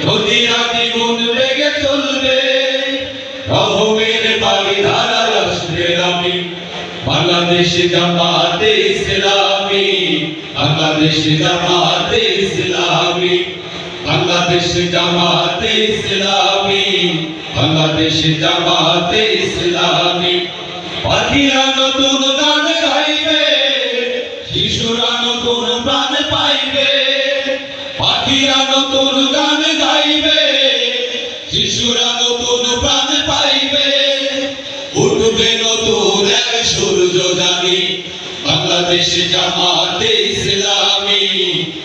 নদীরা দ্বিগুণ বেগে চলবে, রহমের বাড়ি ধারায় আসবে আমি। বাংলাদেশ জামাতে ইসলামী, বাংলাদেশ জামাতে ইসলামী, বাংলাদেশ জামাতে ইসলামী, বাংলাদেশ জামাতে ইসলামী। পাখিরা নতুন গান গাইবে, শিশুরা নতুন প্রাণ পাইবে। পাখিরা নতুন গান গাইবে, শিশুরা নতুন প্রাণ পাইবে। উঠবে নতুন এক সূর্য জানি, বাংলাদেশ জামাতে ইসলামী,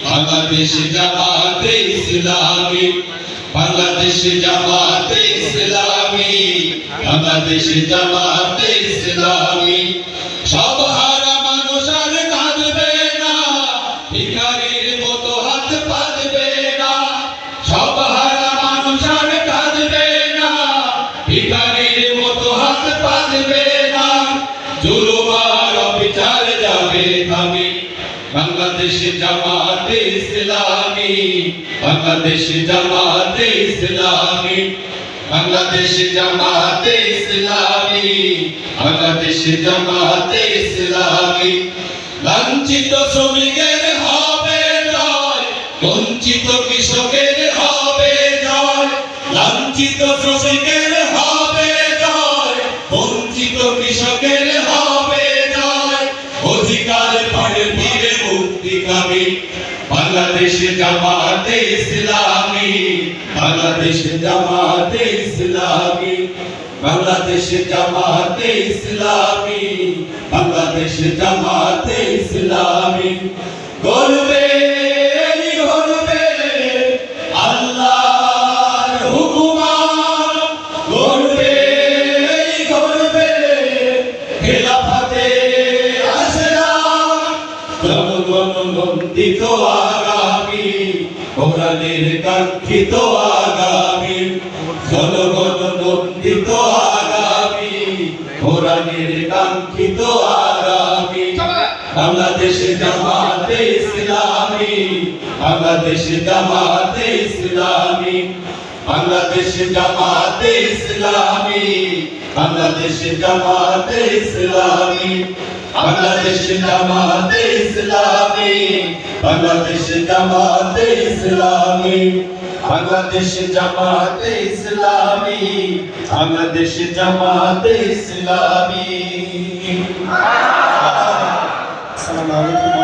বাংলাদেশ জামাতে ইসলামী, বাংলাদেশ জামাতে ইসলামী, বাংলাদেশ জামাতে ইসলামী। সব হারা মানুষ আর কাঁদবে না, ভিখারির মতো হাত পাতবে না। সব হারা মানুষ আর কাঁদবে না, ভিখারির মতো হাত পাতবে না। জুলুম আর অবিচার যাবে থামে, বাংলাদেশ জামাতে ইসলামী, বাংলাদেশ জামাতে ইসলামী, বাংলাদেশ জামাতে ইসলামী, বাংলাদেশ জামাতে ইসলামী। লাঞ্ছিত শ্রমিকের হবে জয়, বঞ্চিত কৃষকের হবে জয়। লাঞ্ছিত শ্রমিকের হবে জয়, বঞ্চিত কৃষকের হবে জয়। অধিকার পাবে ফিরে মুক্তিকামী, বাংলাদেশ জামাতে ইসলামী, বাংলাদেশ জামাতে ইসলামী, বাংলাদেশ জামাতে ইসলামী, বাংলাদেশ জামাতে ইসলামী। গর্বে গর্বে আল্লাহর হুকুমান, গর্বে গর্বে খেলাফতে আসলাম। জনগণ নন্দিত আগামী, কোরআনের কাঙ্ক্ষিত আগামী। জনগণ নন্দিত আগামী, কোরআনের কাঙ্ক্ষিত আগামী। বাংলাদেশ জামাতে ইসলামী, বাংলাদেশ জামাতে ইসলামী, বাংলাদেশ জামাতে ইসলামী, বাংলাদেশ জামাতে ইসলামী, বাংলাদেশ জামাতে ইসলামী, বাংলাদেশ জামাতে ইসলামী, বাংলাদেশ জামাতে ইসলামী, বাংলাদেশ জামাতে ইসলামী। আসসালামু আলাইকুম।